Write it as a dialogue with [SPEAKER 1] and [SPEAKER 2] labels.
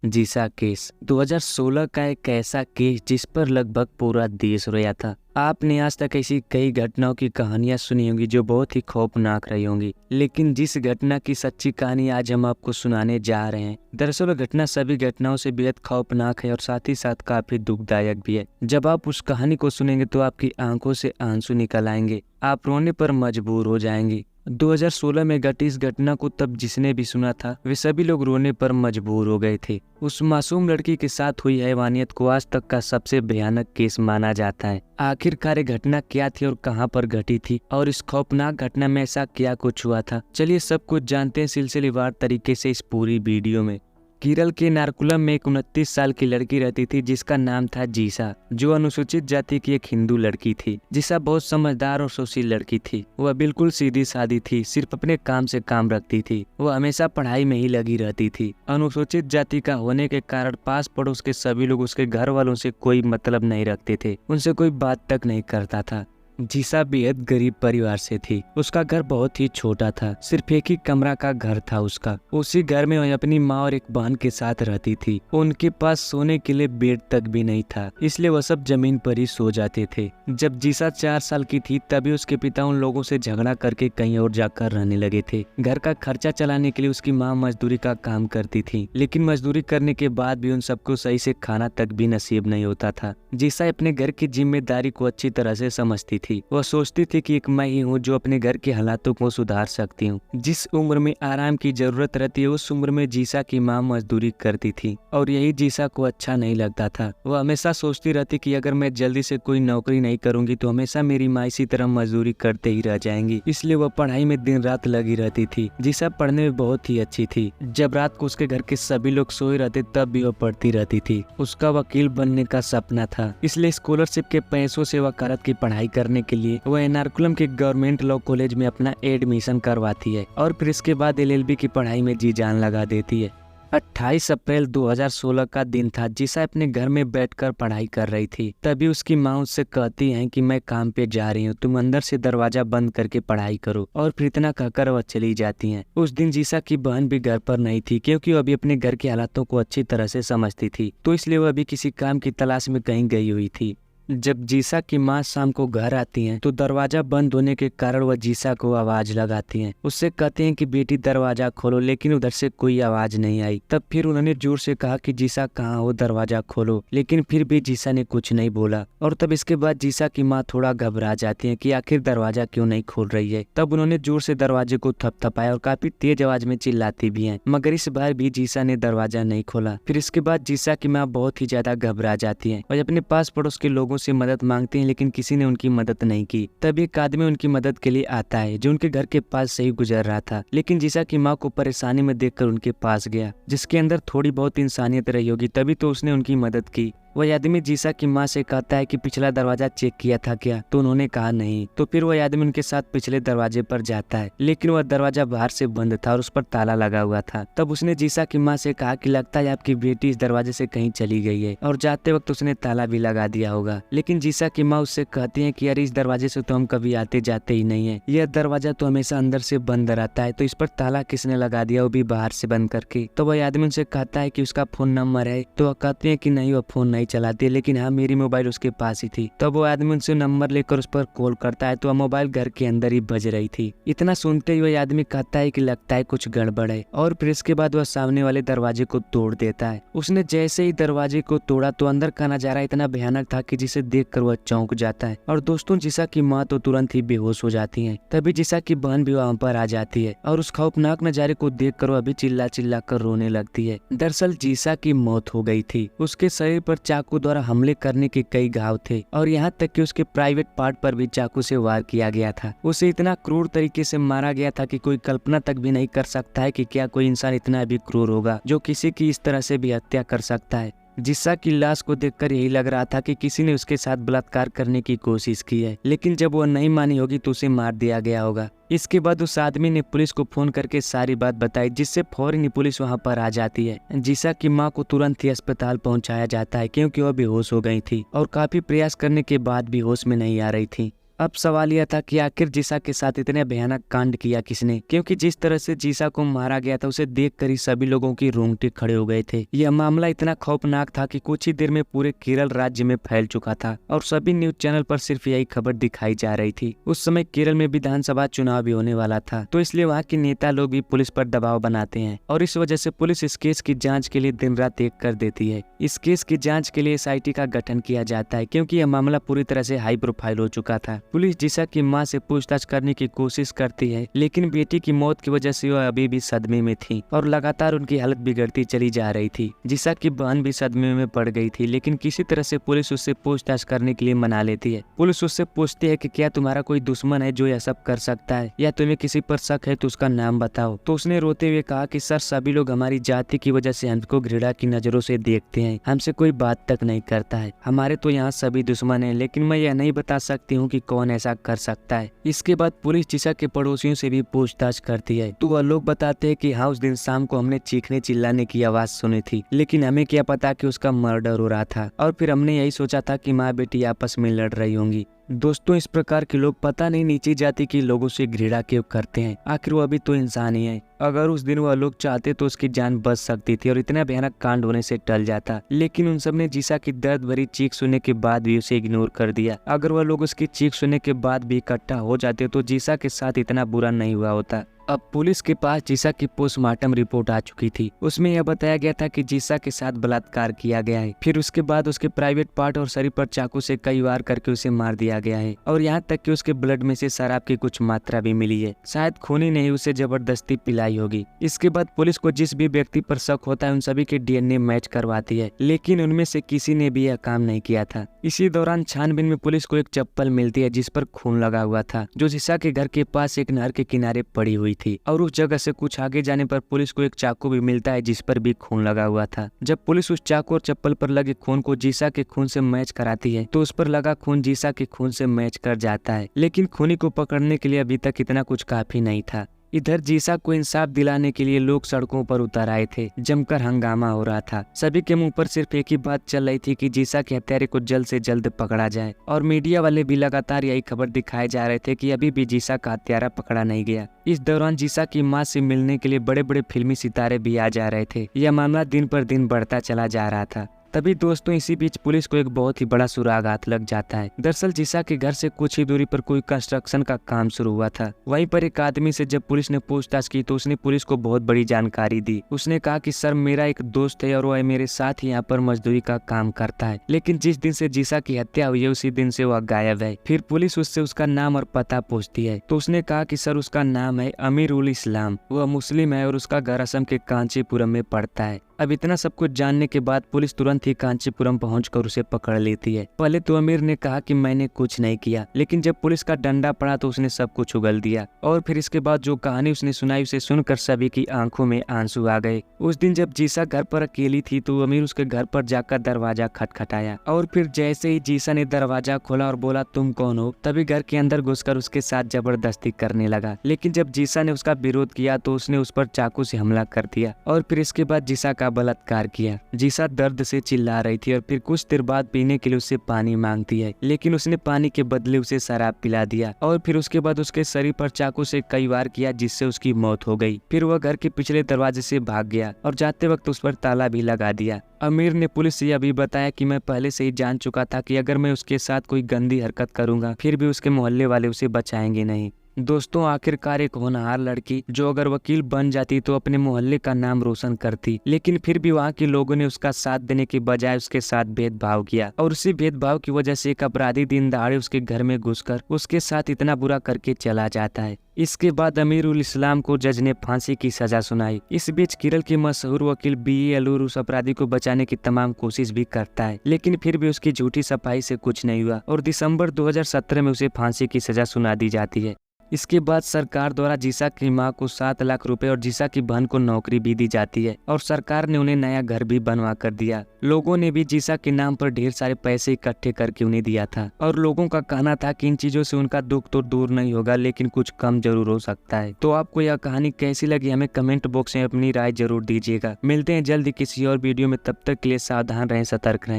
[SPEAKER 1] जीसा case 2016 का एक ऐसा केस जिस पर लगभग पूरा देश रोया था। आपने आज तक ऐसी कई घटनाओं की कहानियां सुनी होंगी जो बहुत ही खौफनाक रही होंगी, लेकिन जिस घटना की सच्ची कहानी आज हम आपको सुनाने जा रहे हैं, दरअसल घटना सभी घटनाओं से बेहद खौफनाक है और साथ ही साथ काफी दुखदायक भी है। जब आप उस कहानी को सुनेंगे तो आपकी आंखों से आंसू निकल आएंगे, आप रोने पर मजबूर हो जाएंगे। 2016 में घटी इस घटना को तब जिसने भी सुना था वे सभी लोग रोने पर मजबूर हो गए थे। उस मासूम लड़की के साथ हुई हैवानियत को आज तक का सबसे भयानक केस माना जाता है। आखिरकार ये घटना क्या थी और कहां पर घटी थी और इस खौफनाक घटना में ऐसा क्या कुछ हुआ था, चलिए सब कुछ जानते हैं सिलसिलेवार तरीके से इस पूरी वीडियो में। केरल के नारकुलम में एक 29 साल की लड़की रहती थी जिसका नाम था जीसा, जो अनुसूचित जाति की एक हिंदू लड़की थी। जीसा बहुत समझदार और सुशील लड़की थी। वह बिल्कुल सीधी सादी थी, सिर्फ अपने काम से काम रखती थी। वह हमेशा पढ़ाई में ही लगी रहती थी। अनुसूचित जाति का होने के कारण पास पड़ोस के सभी लोग उसके घर वालों से कोई मतलब नहीं रखते थे, उनसे कोई बात तक नहीं करता था। जीसा बेहद गरीब परिवार से थी। उसका घर बहुत ही छोटा था, सिर्फ एक ही कमरा का घर था उसका। उसी घर में वह अपनी माँ और एक बहन के साथ रहती थी। उनके पास सोने के लिए बेड तक भी नहीं था, इसलिए वह सब जमीन पर ही सो जाते थे। जब जीसा 4 साल की थी तभी उसके पिता उन लोगों से झगड़ा करके कहीं और जाकर रहने लगे थे। घर का खर्चा चलाने के लिए उसकी माँ मजदूरी का काम करती थी, लेकिन मजदूरी करने के बाद भी उन सबको सही से खाना तक भी नसीब नहीं होता था। जीसा अपने घर की जिम्मेदारी को अच्छी तरह से समझती थी। वह सोचती थी कि एक मैं ही हूँ जो अपने घर के हालातों को सुधार सकती हूँ। जिस उम्र में आराम की जरूरत रहती है उस उम्र में जीसा की माँ मजदूरी करती थी और यही जीसा को अच्छा नहीं लगता था। वह हमेशा सोचती रहती कि अगर मैं जल्दी से कोई नौकरी नहीं करूंगी तो हमेशा मेरी माँ इसी तरह मजदूरी करते ही रह जाएंगी, इसलिए वह पढ़ाई में दिन रात लगी रहती थी। जीसा पढ़ने में बहुत ही अच्छी थी। जब रात को उसके घर के सभी लोग सोए रहते तब भी वह पढ़ती रहती थी। उसका वकील बनने का सपना था, इसलिए स्कॉलरशिप के पैसों से वकालत की पढ़ाई करने के लिए वह एर्नाकुलम के गवर्नमेंट लॉ कॉलेज में अपना एडमिशन करवाती है और फिर इसके बाद एलएलबी की पढ़ाई में जी जान लगा देती है। 28 अप्रैल 2016 का दिन था। जीसा अपने घर में बैठकर पढ़ाई कर रही थी, तभी उसकी माँ उससे कहती है कि मैं काम पे जा रही हूँ, तुम अंदर से दरवाजा बंद करके पढ़ाई करो, और फिर इतना कहकर वह चली जाती हैं। उस दिन जीसा की बहन भी घर पर नहीं थी क्योंकि वह अभी अपने घर के हालातों को अच्छी तरह से समझती थी, तो इसलिए वह अभी किसी काम की तलाश में कहीं गई हुई थी। जब जीसा की माँ शाम को घर आती हैं तो दरवाजा बंद होने के कारण वह जीसा को आवाज लगाती हैं। उससे कहती हैं कि बेटी दरवाजा खोलो, लेकिन उधर से कोई आवाज नहीं आई। तब फिर उन्होंने जोर से कहा कि जीसा कहाँ हो, दरवाजा खोलो, लेकिन फिर भी जीसा ने कुछ नहीं बोला। और तब इसके बाद जीसा की माँ थोड़ा घबरा जाती है कि आखिर दरवाजा क्यों नहीं खोल रही है। तब उन्होंने जोर से दरवाजे को थपथपाया और काफी तेज आवाज में चिल्लाती भी है, मगर इस बार भी जीसा ने दरवाजा नहीं खोला। फिर इसके बाद जीसा की माँ बहुत ही ज्यादा घबरा जाती है और अपने पास पड़ोस के लोगों से मदद मांगते हैं, लेकिन किसी ने उनकी मदद नहीं की। तब एक आदमी उनकी मदद के लिए आता है जो उनके घर के पास से ही गुजर रहा था, लेकिन जीसा की माँ को परेशानी में देखकर उनके पास गया, जिसके अंदर थोड़ी बहुत इंसानियत रही होगी, तभी तो उसने उनकी मदद की। वह आदमी जीसा की माँ से कहता है कि पिछला दरवाजा चेक किया था क्या, तो उन्होंने कहा नहीं। तो फिर वह आदमी उनके साथ पिछले दरवाजे पर जाता है, लेकिन वह दरवाजा बाहर से बंद था और उस पर ताला लगा हुआ था। तब उसने जीसा की माँ से कहा कि लगता है आपकी बेटी इस दरवाजे से कहीं चली गई है, और जाते वक्त उसने ताला भी लगा दिया होगा। लेकिन जीसा की माँ उससे कहती है कि यार इस दरवाजे से तो हम कभी आते जाते ही नहीं है, यह दरवाजा तो हमेशा अंदर से बंद रहता है, तो इस पर ताला किसने लगा दिया, वो भी बाहर से बंद करके। तो वह आदमी उनसे कहता है कि उसका फोन नंबर है, तो वह कहती है कि नहीं, वह फोन नहीं चलाती, लेकिन हाँ मेरी मोबाइल उसके पास ही थी। तब वो आदमी उनसे नंबर लेकर उस पर कॉल करता है, तो वह मोबाइल घर के अंदर ही बज रही थी। इतना सुनते ही वह आदमी कहता है कि लगता है कुछ गड़बड़ है, और फिर इसके बाद वह सामने वाले दरवाजे को तोड़ देता है। उसने जैसे ही दरवाजे को तोड़ा तो अंदर का नजारा इतना भयानक था कि जिसे देखकर वह चौंक जाता है। और दोस्तों, जीसा की माँ तो तुरंत ही बेहोश हो जाती है। तभी जीसा की बहन भी वहाँ पर आ जाती है और उस खौफनाक नजारे को देखकर वह अभी चिल्ला चिल्ला कर रोने लगती है। दरअसल जीसा की मौत हो गई थी। उसके शरीर पर चाकू द्वारा हमले करने के कई घाव थे और यहाँ तक कि उसके प्राइवेट पार्ट पर भी चाकू से वार किया गया था। उसे इतना क्रूर तरीके से मारा गया था कि कोई कल्पना तक भी नहीं कर सकता है कि क्या कोई इंसान इतना भी क्रूर होगा जो किसी की इस तरह से भी हत्या कर सकता है। जीसा की लाश को देखकर यही लग रहा था कि किसी ने उसके साथ बलात्कार करने की कोशिश की है, लेकिन जब वह नहीं मानी होगी तो उसे मार दिया गया होगा। इसके बाद उस आदमी ने पुलिस को फोन करके सारी बात बताई, जिससे फौरन ही पुलिस वहां पर आ जाती है। जीसा की मां को तुरंत ही अस्पताल पहुंचाया जाता है क्योंकि वह बेहोश हो गई थी और काफी प्रयास करने के बाद भी होश में नहीं आ रही थी। अब सवाल यह था कि आखिर जीसा के साथ इतने भयानक कांड किया किसने, क्योंकि जिस तरह से जीसा को मारा गया था उसे देखकर ही सभी लोगों की रोंगटे खड़े हो गए थे। यह मामला इतना खौफनाक था कि कुछ ही देर में पूरे केरल राज्य में फैल चुका था और सभी न्यूज चैनल पर सिर्फ यही खबर दिखाई जा रही थी। उस समय केरल में विधानसभा चुनाव भी होने वाला था, तो इसलिए वहाँ के नेता लोग भी पुलिस पर दबाव बनाते हैं और इस वजह से पुलिस इस केस की जाँच के लिए दिन रात एक कर देती है। इस केस की जाँच के लिए SIT का गठन किया जाता है, क्योंकि यह मामला पूरी तरह से हाई प्रोफाइल हो चुका था। पुलिस जीसा की मां से पूछताछ करने की कोशिश करती है, लेकिन बेटी की मौत की वजह से वह अभी भी सदमे में थी और लगातार उनकी हालत बिगड़ती चली जा रही थी। जीसा की बहन भी सदमे में पड़ गई थी, लेकिन किसी तरह से पुलिस उससे पूछताछ करने के लिए मना लेती है। पुलिस उससे पूछती है कि क्या तुम्हारा कोई दुश्मन है जो यह सब कर सकता है, या तुम्हें किसी पर शक है तो उसका नाम बताओ। तो उसने रोते हुए कहा कि सर, सभी लोग हमारी जाति की वजह से हमको घृणा की नजरों से देखते हैं, हमसे कोई बात तक नहीं करता है। हमारे तो यहाँ सभी दुश्मन है, लेकिन मैं यह नहीं बता सकती हूँ कि कौन ऐसा कर सकता है। इसके बाद पुलिस जीसा के पड़ोसियों से भी पूछताछ करती है, तो वह लोग बताते हैं कि हाँ, उस दिन शाम को हमने चीखने चिल्लाने की आवाज सुनी थी, लेकिन हमें क्या पता कि उसका मर्डर हो रहा था, और फिर हमने यही सोचा था कि माँ बेटी आपस में लड़ रही होंगी। दोस्तों, इस प्रकार के लोग पता नहीं नीची जाति के लोगों से घृणा क्यों करते हैं, आखिर वो अभी तो इंसान ही है। अगर उस दिन वह लोग चाहते तो उसकी जान बच सकती थी और इतना भयानक कांड होने से टल जाता, लेकिन उन सब ने जीसा की दर्द भरी चीख सुनने के बाद भी उसे इग्नोर कर दिया। अगर वह लोग उसकी चीख सुनने के बाद भी इकट्ठा हो जाते तो जीसा के साथ इतना बुरा नहीं हुआ होता। अब पुलिस के पास जीसा की पोस्टमार्टम रिपोर्ट आ चुकी थी। उसमें यह बताया गया था कि जीसा के साथ बलात्कार किया गया है, फिर उसके बाद उसके प्राइवेट पार्ट और शरीर पर चाकू से कई वार करके उसे मार दिया गया है, और यहाँ तक कि उसके ब्लड में से शराब की कुछ मात्रा भी मिली है। शायद खूनी ने उसे जबरदस्ती पिलाई होगी। इसके बाद पुलिस को जिस भी व्यक्ति पर शक होता है उन सभी के DNA मैच करवाती है, लेकिन उनमें से किसी ने भी यह काम नहीं किया था। इसी दौरान छानबीन में पुलिस को एक चप्पल मिलती है जिस पर खून लगा हुआ था, जो जीसा के घर के पास एक नहर के किनारे पड़ी हुई थी, और उस जगह से कुछ आगे जाने पर पुलिस को एक चाकू भी मिलता है जिस पर भी खून लगा हुआ था। जब पुलिस उस चाकू और चप्पल पर लगे खून को जीसा के खून से मैच कराती है तो उस पर लगा खून जीसा के खून से मैच कर जाता है, लेकिन खूनी को पकड़ने के लिए अभी तक इतना कुछ काफी नहीं था। इधर जीसा को इंसाफ दिलाने के लिए लोग सड़कों पर उतर आए थे। जमकर हंगामा हो रहा था। सभी के मुंह पर सिर्फ एक ही बात चल रही थी कि जीसा के हत्यारे को जल्द से जल्द पकड़ा जाए, और मीडिया वाले भी लगातार यही खबर दिखाए जा रहे थे कि अभी भी जीसा का हत्यारा पकड़ा नहीं गया। इस दौरान जीसा की मां से मिलने के लिए बड़े बड़े फिल्मी सितारे भी आ जा रहे थे। यह मामला दिन पर दिन बढ़ता चला जा रहा था। तभी दोस्तों, इसी बीच पुलिस को एक बहुत ही बड़ा सुराग हाथ लग जाता है। दरअसल जीसा के घर से कुछ ही दूरी पर कोई कंस्ट्रक्शन का काम शुरू हुआ था। वहीं पर एक आदमी से जब पुलिस ने पूछताछ की तो उसने पुलिस को बहुत बड़ी जानकारी दी। उसने कहा कि सर, मेरा एक दोस्त है और वह मेरे साथ ही यहाँ पर मजदूरी का काम करता है, लेकिन जिस दिन से जीसा की हत्या हुई है उसी दिन से वह गायब है। फिर पुलिस उससे उसका नाम और पता पूछती है तो उसने कहा कि सर, उसका नाम है अमीर उल इस्लाम, वह मुस्लिम है और उसका घर असम के कांचीपुरम में पड़ता है। अब इतना सब कुछ जानने के बाद पुलिस तुरंत ही कांचीपुरम पहुंचकर उसे पकड़ लेती है। पहले तो अमीर ने कहा कि मैंने कुछ नहीं किया, लेकिन जब पुलिस का डंडा पड़ा तो उसने सब कुछ उगल दिया, और फिर इसके बाद जो कहानी उसने सुनाई उसे सुनकर सभी की आंखों में आंसू आ गए। उस दिन जब जीसा घर पर अकेली थी तो अमीर उसके घर पर जाकर दरवाजा खटखटाया, और फिर जैसे ही जीसा ने दरवाजा खोला और बोला तुम कौन हो, तभी घर के अंदर घुसकर उसके साथ जबरदस्ती करने लगा। लेकिन जब जीसा ने उसका विरोध किया तो उसने उस पर चाकू से हमला कर दिया, और फिर इसके बाद जीसा का बलात्कार किया। जीसा दर्द से चिल्ला रही थी और फिर कुछ देर बाद पीने के लिए उससे पानी मांगती है, लेकिन उसने पानी के बदले उसे शराब पिला दिया, और फिर उसके बाद उसके शरीर पर चाकू से कई वार किया जिससे उसकी मौत हो गई। फिर वह घर के पिछले दरवाजे से भाग गया और जाते वक्त उस पर ताला भी लगा दिया। अमीर ने पुलिस से यह भी बताया कि मैं पहले से ही जान चुका था कि अगर मैं उसके साथ कोई गंदी हरकत करूंगा फिर भी उसके मोहल्ले वाले उसे बचाएंगे नहीं। दोस्तों, आखिरकार एक होनहार लड़की जो अगर वकील बन जाती तो अपने मोहल्ले का नाम रोशन करती, लेकिन फिर भी वहाँ के लोगों ने उसका साथ देने के बजाय उसके साथ भेदभाव किया, और उसी भेदभाव की वजह से एक अपराधी दिन दहाड़े उसके घर में घुसकर उसके साथ इतना बुरा करके चला जाता है। इसके बाद अमीर उल इस्लाम को जज ने फांसी की सजा सुनाई। इस बीच केरल के मशहूर वकील B.A. अलूर उस अपराधी को बचाने की तमाम कोशिश भी करता है, लेकिन फिर भी उसकी झूठी सफाई से कुछ नहीं हुआ और दिसंबर 2017 में उसे फांसी की सजा सुना दी जाती है। इसके बाद सरकार द्वारा जीसा की मां को 7 लाख रुपए और जीसा की बहन को नौकरी भी दी जाती है, और सरकार ने उन्हें नया घर भी बनवा कर दिया। लोगों ने भी जीसा के नाम पर ढेर सारे पैसे इकट्ठे करके उन्हें दिया था, और लोगों का कहना था कि इन चीजों से उनका दुख तो दूर नहीं होगा लेकिन कुछ कम जरूर हो सकता है। तो आपको यह कहानी कैसी लगी हमें कमेंट बॉक्स में अपनी राय जरूर दीजिएगा। मिलते हैं जल्दी किसी और वीडियो में, तब तक के लिए सावधान रहें, सतर्क रहें।